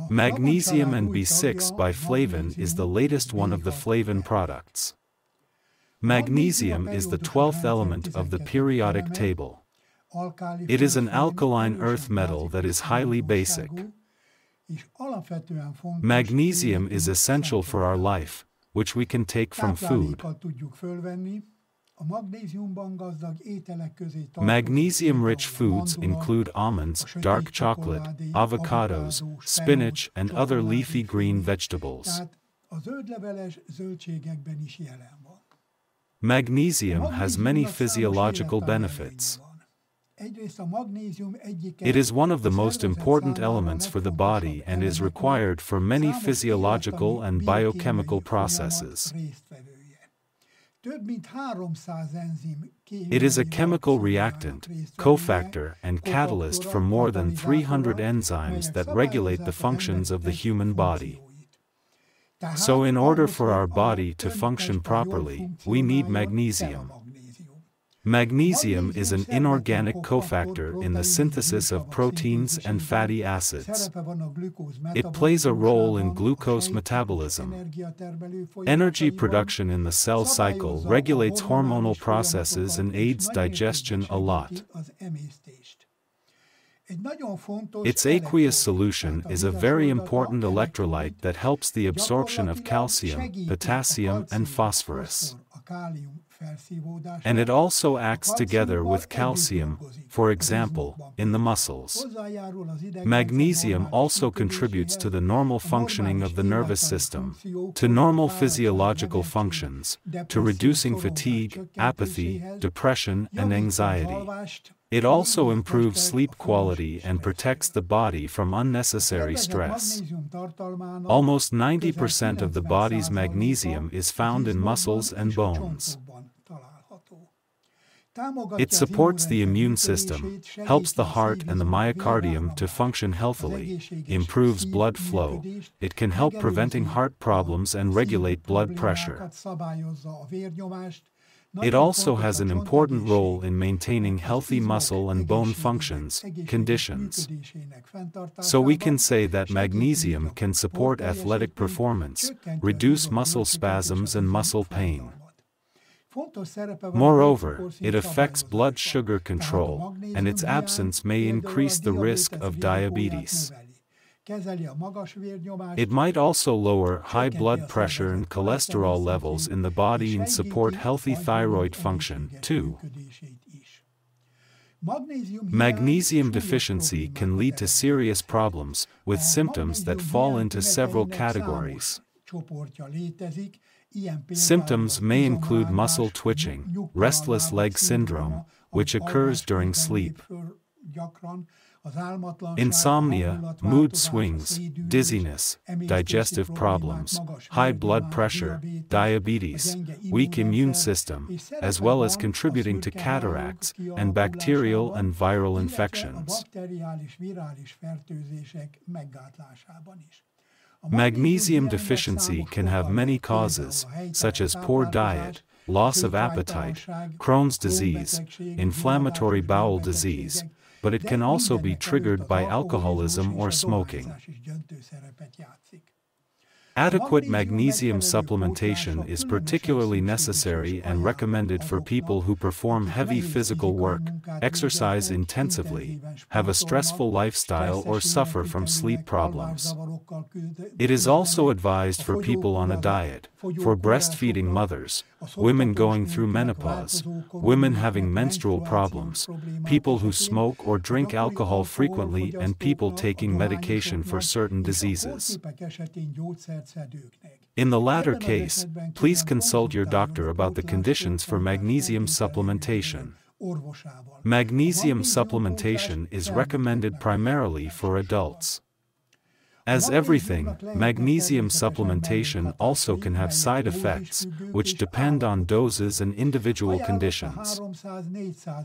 Magnesium and B6 biflavin is the latest one of the flavin products. Magnesium is the 12th element of the periodic table. It is an alkaline earth metal that is highly basic. Magnesium is essential for our life, which we can take from food. Magnesium-rich foods include almonds, dark chocolate, avocados, spinach, and other leafy green vegetables. Magnesium has many physiological benefits. It is one of the most important elements for the body and is required for many physiological and biochemical processes. It is a chemical reactant, cofactor, and catalyst for more than 300 enzymes that regulate the functions of the human body. So in order for our body to function properly, we need magnesium. Magnesium is an inorganic cofactor in the synthesis of proteins and fatty acids. It plays a role in glucose metabolism. Energy production in the cell cycle regulates hormonal processes and aids digestion a lot. Its aqueous solution is a very important electrolyte that helps the absorption of calcium, potassium, and phosphorus. And it also acts together with calcium, for example, in the muscles. Magnesium also contributes to the normal functioning of the nervous system, to normal physiological functions, to reducing fatigue, apathy, depression, and anxiety. It also improves sleep quality and protects the body from unnecessary stress. Almost 90% of the body's magnesium is found in muscles and bones. It supports the immune system, helps the heart and the myocardium to function healthily, improves blood flow. It can help preventing heart problems and regulate blood pressure. It also has an important role in maintaining healthy muscle and bone conditions. So we can say that magnesium can support athletic performance, reduce muscle spasms and muscle pain. Moreover, it affects blood sugar control, and its absence may increase the risk of diabetes. It might also lower high blood pressure and cholesterol levels in the body and support healthy thyroid function, too. Magnesium deficiency can lead to serious problems, with symptoms that fall into several categories. Symptoms may include muscle twitching, restless leg syndrome, which occurs during sleep, insomnia, mood swings, dizziness, digestive problems, high blood pressure, diabetes, weak immune system, as well as contributing to cataracts and bacterial and viral infections. Magnesium deficiency can have many causes, such as poor diet, loss of appetite, Crohn's disease, inflammatory bowel disease, but it can also be triggered by alcoholism or smoking. Adequate magnesium supplementation is particularly necessary and recommended for people who perform heavy physical work, exercise intensively, have a stressful lifestyle, or suffer from sleep problems. It is also advised for people on a diet, for breastfeeding mothers, women going through menopause, women having menstrual problems, people who smoke or drink alcohol frequently, and people taking medication for certain diseases. In the latter case, please consult your doctor about the conditions for magnesium supplementation. Magnesium supplementation is recommended primarily for adults. As everything, magnesium supplementation also can have side effects, which depend on doses and individual conditions.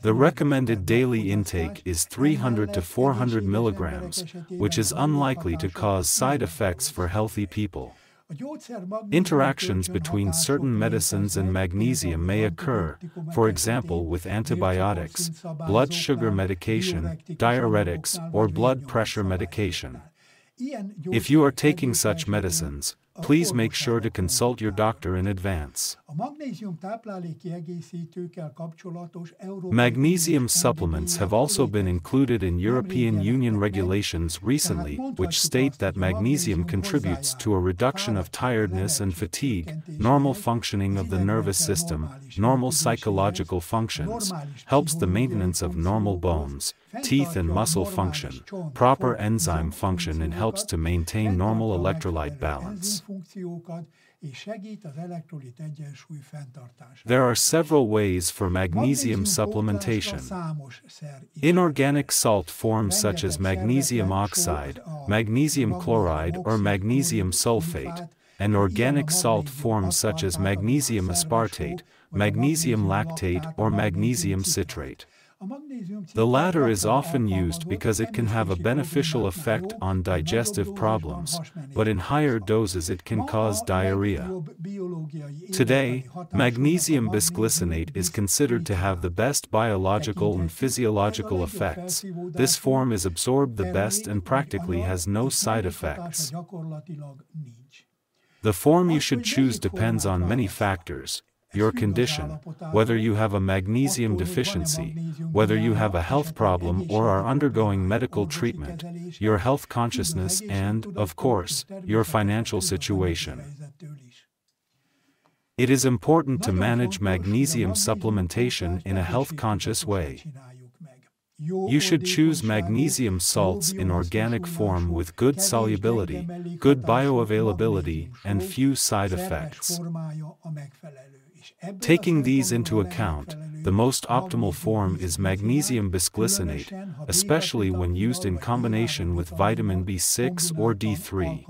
The recommended daily intake is 300 to 400 milligrams, which is unlikely to cause side effects for healthy people. Interactions between certain medicines and magnesium may occur, for example with antibiotics, blood sugar medication, diuretics, or blood pressure medication. If you are taking such medicines, please make sure to consult your doctor in advance. Magnesium supplements have also been included in European Union regulations recently, which state that magnesium contributes to a reduction of tiredness and fatigue, normal functioning of the nervous system, normal psychological functions, helps the maintenance of normal bones, teeth and muscle function, proper enzyme function, and helps to maintain normal electrolyte balance. There are several ways for magnesium supplementation. Inorganic salt forms such as magnesium oxide, magnesium chloride or magnesium sulfate, and organic salt forms such as magnesium aspartate, magnesium lactate or magnesium citrate. The latter is often used because it can have a beneficial effect on digestive problems, but in higher doses it can cause diarrhea. Today, magnesium bisglycinate is considered to have the best biological and physiological effects. This form is absorbed the best and practically has no side effects. The form you should choose depends on many factors: your condition, whether you have a magnesium deficiency, whether you have a health problem or are undergoing medical treatment, your health consciousness and, of course, your financial situation. It is important to manage magnesium supplementation in a health-conscious way. You should choose magnesium salts in organic form with good solubility, good bioavailability, and few side effects. Taking these into account, the most optimal form is magnesium bisglycinate, especially when used in combination with vitamin B6 or D3.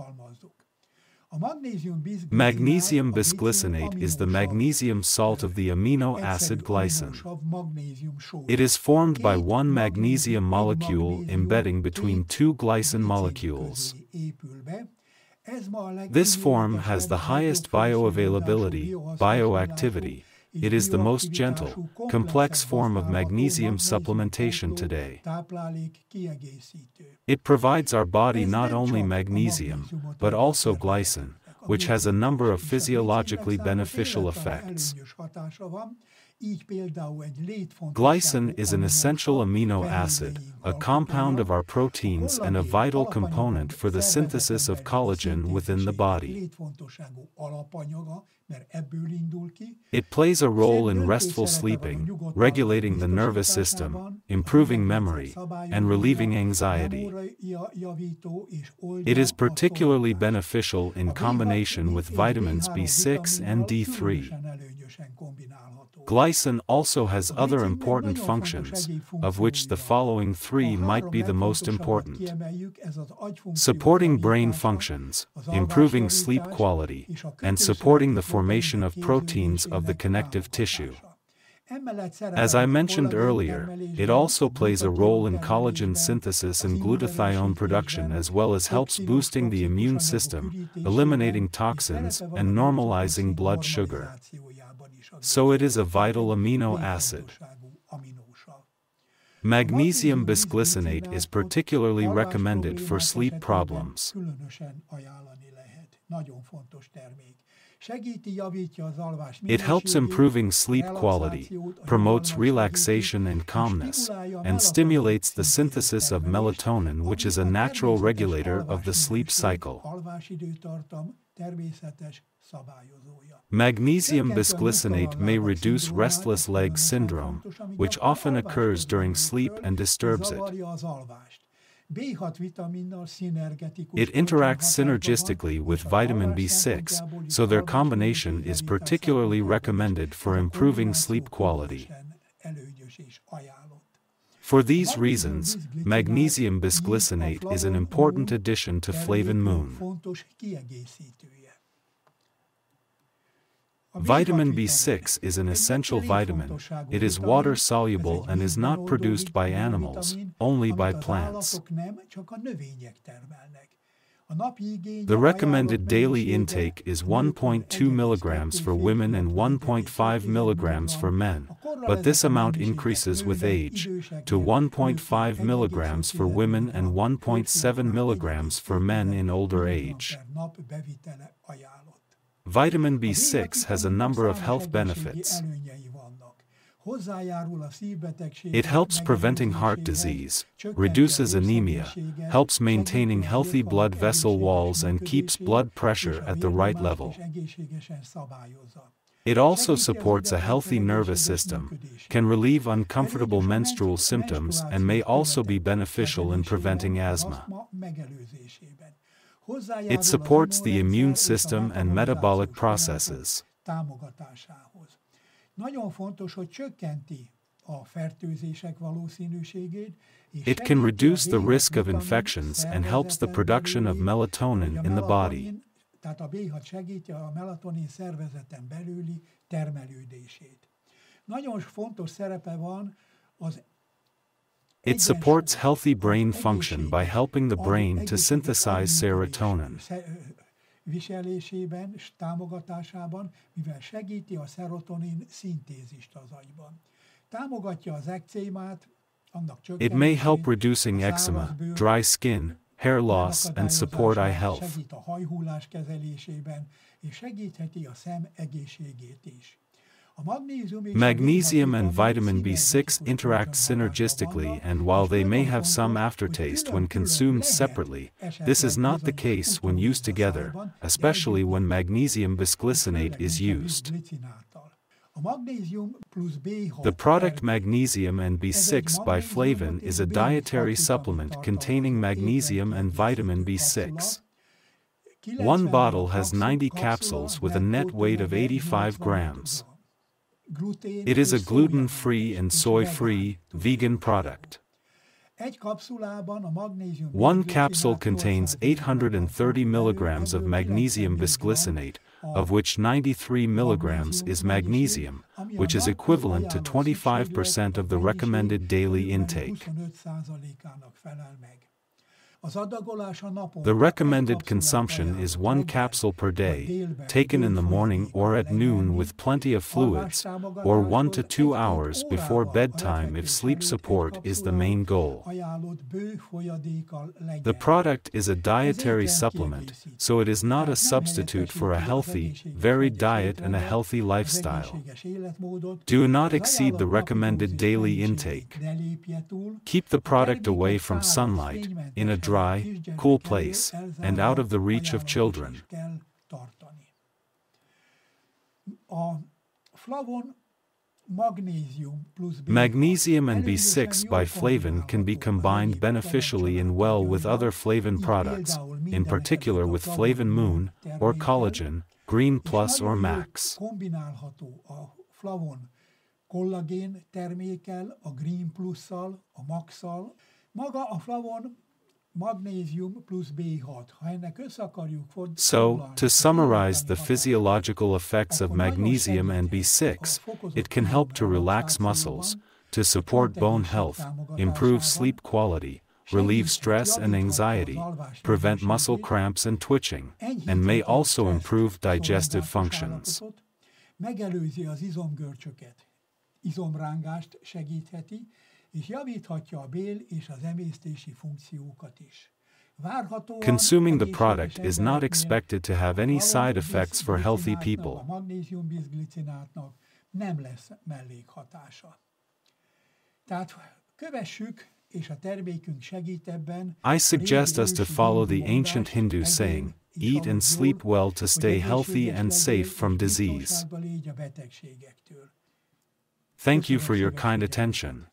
Magnesium bisglycinate is the magnesium salt of the amino acid glycine. It is formed by one magnesium molecule embedding between two glycine molecules. This form has the highest bioavailability, bioactivity. It is the most gentle, complex form of magnesium supplementation today. It provides our body not only magnesium, but also glycine, which has a number of physiologically beneficial effects. Glycine is an essential amino acid, a compound of our proteins and a vital component for the synthesis of collagen within the body. It plays a role in restful sleeping, regulating the nervous system, improving memory, and relieving anxiety. It is particularly beneficial in combination with vitamins B6 and D3. Glycine also has other important functions, of which the following three might be the most important: supporting brain functions, improving sleep quality, and supporting the formation of proteins of the connective tissue. As I mentioned earlier, it also plays a role in collagen synthesis and glutathione production, as well as helps boosting the immune system, eliminating toxins, and normalizing blood sugar. So it is a vital amino acid. Magnesium bisglycinate is particularly recommended for sleep problems. It helps improving sleep quality, promotes relaxation and calmness, and stimulates the synthesis of melatonin, which is a natural regulator of the sleep cycle. Magnesium bisglycinate may reduce restless leg syndrome, which often occurs during sleep and disturbs it. It interacts synergistically with vitamin B6, so their combination is particularly recommended for improving sleep quality. For these reasons, magnesium bisglycinate is an important addition to Flavin Moon. Vitamin B6 is an essential vitamin. It is water-soluble and is not produced by animals, only by plants. The recommended daily intake is 1.2 milligrams for women and 1.5 milligrams for men, but this amount increases with age, to 1.5 milligrams for women and 1.7 milligrams for men in older age. Vitamin B6 has a number of health benefits. It helps preventing heart disease, reduces anemia, helps maintaining healthy blood vessel walls and keeps blood pressure at the right level. It also supports a healthy nervous system, can relieve uncomfortable menstrual symptoms and may also be beneficial in preventing asthma. It supports the immune system and metabolic processes. It can reduce the risk of infections and helps the production of melatonin in the body. It supports healthy brain function by helping the brain to synthesize serotonin. Viselésében és támogatásában, mivel segíti a szerotonin szintézist az agyban. Támogatja az ekcémát, annak csökkentését. It may help reducing eczema, dry skin, hair loss and support eye health. Segít a hajhullás kezelésében, és segítheti a szem egészségét is. Magnesium and vitamin B6 interact synergistically, and while they may have some aftertaste when consumed separately, this is not the case when used together, especially when magnesium bisglycinate is used. The product Magnesium and B6 by Flavin is a dietary supplement containing magnesium and vitamin B6. One bottle has 90 capsules with a net weight of 85 grams. It is a gluten-free and soy-free, vegan product. One capsule contains 830 milligrams of magnesium bisglycinate, of which 93 milligrams is magnesium, which is equivalent to 25% of the recommended daily intake. The recommended consumption is 1 capsule per day, taken in the morning or at noon with plenty of fluids, or 1 to 2 hours before bedtime if sleep support is the main goal. The product is a dietary supplement, so it is not a substitute for a healthy, varied diet and a healthy lifestyle. Do not exceed the recommended daily intake. Keep the product away from sunlight, in a dry, cool place, and out of the reach of children. Magnesium and B6 by Flavin can be combined beneficially and well with other Flavin products, in particular with Flavin Moon, or Collagen, Green Plus or Max. Kollagén termékkel, a Green Plusszal, a Max-szal. Maga a Flavon Magnesium plus B6. Ha ennek össze akarjuk fordítani. So, to summarize the physiological effects of magnesium and B6, it can help to relax muscles, to support bone health, improve sleep quality, relieve stress and anxiety, prevent muscle cramps and twitching, and may also improve digestive functions. Megelőzi az izomgörcsöket, izomrángást segítheti, és javíthatja a bél és az emésztési funkciókat is. Consuming the product is not expected to have any side effects for healthy people. A magnézium-bizglicínátnak nem lesz mellékhatása. Tehát kövessük, és a termékünk segít ebben. I suggest us to follow the ancient Hindu saying, eat and sleep well to stay healthy and safe from disease. Thank you for your kind attention.